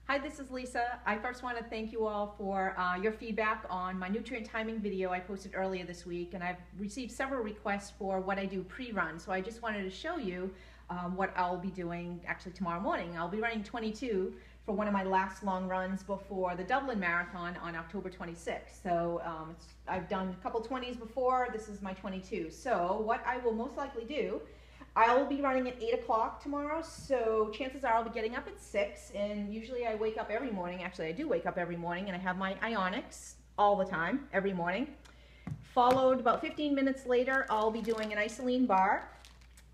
Hi, this is Lisa. I first want to thank you all for your feedback on my nutrient timing video I posted earlier this week, and I've received several requests for what I do pre-run. So I just wanted to show you what I'll be doing actually tomorrow morning. I'll be running 22 for one of my last long runs before the Dublin Marathon on October 26th. So I've done a couple 20s before. This is my 22. So what I will most likely do, I'll be running at 8 o'clock tomorrow, so chances are I'll be getting up at 6, and usually I wake up every morning. Actually, I do wake up every morning, and I have my Isagenix all the time, every morning. Followed about 15 minutes later, I'll be doing an isolene bar.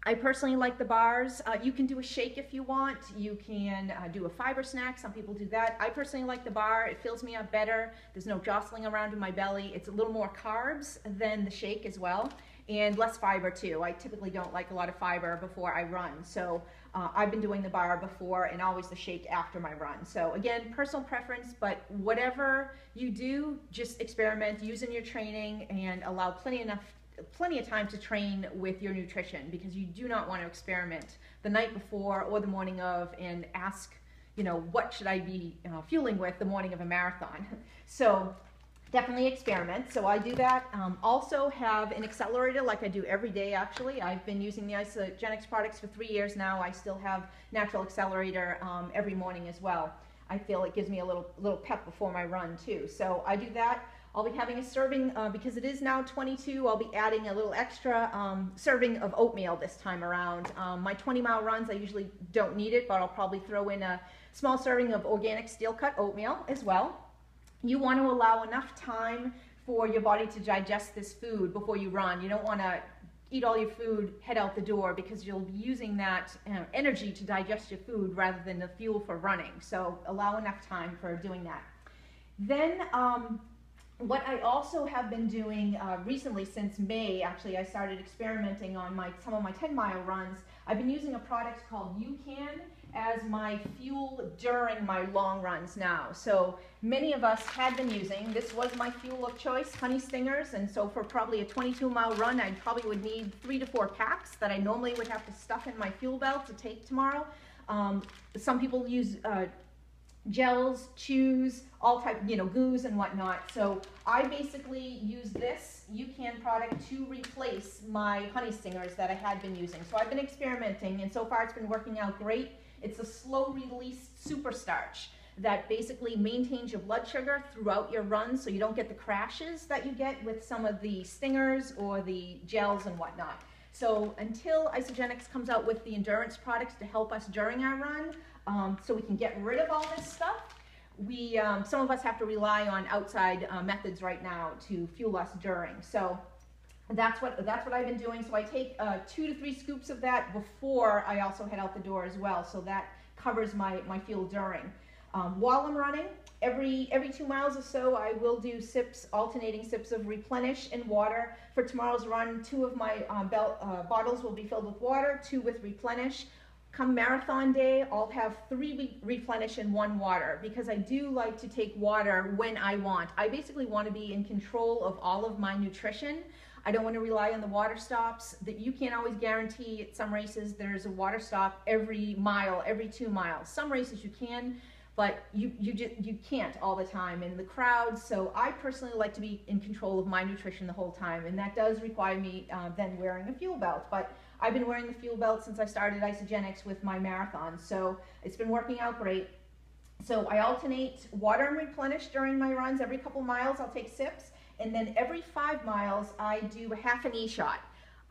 I personally like the bars. You can do a shake if you want. You can do a fiber snack. Some people do that. I personally like the bar. It fills me up better. There's no jostling around in my belly. It's a little more carbs than the shake as well, and less fiber too. I typically don't like a lot of fiber before I run. So I've been doing the bar before and always the shake after my run. So again, personal preference, but whatever you do, just experiment, use in your training, and allow plenty of time to train with your nutrition, because you do not want to experiment the night before or the morning of and ask, what should I be fueling with the morning of a marathon. So definitely experiment. So I do that. Also have an accelerator like I do every day actually. I've been using the Isagenix products for 3 years now. I still have natural accelerator every morning as well. I feel it gives me a little pep before my run too. So I do that. I'll be having a serving, because it is now 22, I'll be adding a little extra serving of oatmeal this time around. My 20-mile runs, I usually don't need it, but I'll probably throw in a small serving of organic steel-cut oatmeal as well. You want to allow enough time for your body to digest this food before you run. You don't want to eat all your food, head out the door, because you'll be using that energy to digest your food rather than the fuel for running. So allow enough time for doing that. Then what I also have been doing recently, since May, actually, I started experimenting on some of my 10-mile runs. I've been using a product called UCAN as my fuel during my long runs now. So many of us had been using, this was my fuel of choice, honey stingers, and so for probably a 22-mile run, I probably would need 3 to 4 packs that I normally would have to stuff in my fuel belt to take tomorrow. Some people use gels, chews, all type, goos and whatnot. So I basically use this UCAN product to replace my honey stingers that I had been using. So I've been experimenting, and so far it's been working out great. It's a slow release super starch that basically maintains your blood sugar throughout your run, so you don't get the crashes that you get with some of the stingers or the gels and whatnot. So until Isagenix comes out with the endurance products to help us during our run, so we can get rid of all this stuff, some of us have to rely on outside methods right now to fuel us during. So that's what I've been doing. So I take 2 to 3 scoops of that before I also head out the door as well. So that covers my fuel during. While I'm running, every 2 miles or so, I will do alternating sips of Replenish and water. For tomorrow's run, 2 of my bottles will be filled with water, 2 with Replenish. Come marathon day, I'll have 3 Replenish and 1 water, because I do like to take water when I want. I basically want to be in control of all of my nutrition. I don't want to rely on the water stops. That you can't always guarantee at some races there's a water stop every mile, every 2 miles. Some races you can, but you can't all the time in the crowds. So I personally like to be in control of my nutrition the whole time, and that does require me then wearing a fuel belt. But I've been wearing the fuel belt since I started Isagenix with my marathon, so it's been working out great. So I alternate water and Replenish during my runs. Every couple miles I'll take sips, and then every 5 miles I do a half an E-shot.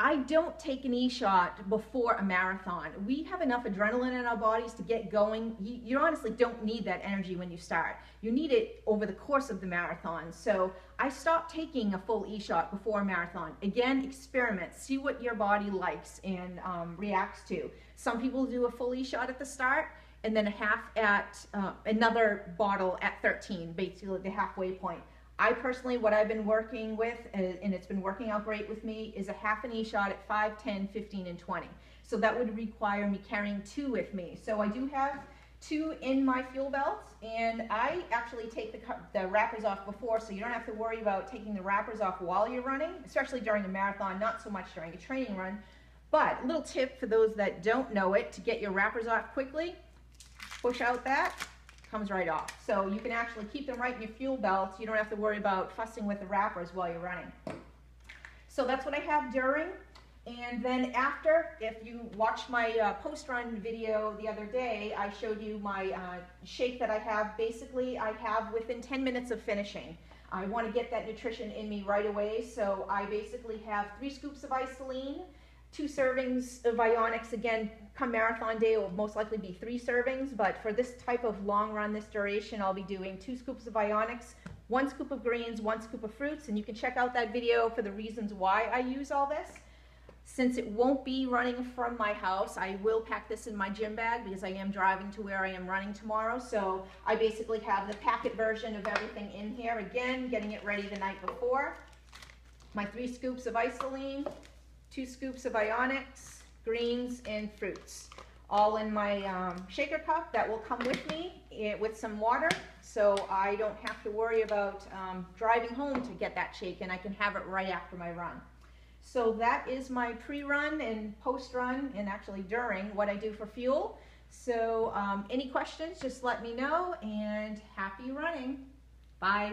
I don't take an E-shot before a marathon. We have enough adrenaline in our bodies to get going. You honestly don't need that energy when you start. You need it over the course of the marathon. So I stopped taking a full E-shot before a marathon. Again, experiment. See what your body likes and reacts to. Some people do a full E-shot at the start, and then a half at another bottle at 13, basically the halfway point. I personally, what I've been working with, and it's been working out great with me, is a half an E-shot at 5, 10, 15, and 20. So that would require me carrying 2 with me. So I do have 2 in my fuel belt, and I actually take the wrappers off before, so you don't have to worry about taking the wrappers off while you're running, especially during a marathon, not so much during a training run. But a little tip for those that don't know it, to get your wrappers off quickly, push out that, comes right off. So you can actually keep them right in your fuel belt. You don't have to worry about fussing with the wrappers while you're running. So that's what I have during. And then after, if you watched my post-run video the other day, I showed you my shake that I have. Basically, I have within 10 minutes of finishing. I want to get that nutrition in me right away, so I basically have 3 scoops of isolene, 2 servings of Isagenix. Again, come marathon day, it will most likely be 3 servings, but for this type of long run, this duration, I'll be doing 2 scoops of Isagenix, 1 scoop of greens, 1 scoop of fruits, and you can check out that video for the reasons why I use all this. Since it won't be running from my house, I will pack this in my gym bag because I am driving to where I am running tomorrow. So I basically have the packet version of everything in here. Again, getting it ready the night before. My 3 scoops of isolene, 2 scoops of Isagenix, greens, and fruits. All in my shaker cup that will come with me with some water. So I don't have to worry about driving home to get that shake, and I can have it right after my run. So that is my pre-run and post-run, and actually during, what I do for fuel. So any questions, just let me know, and happy running. Bye.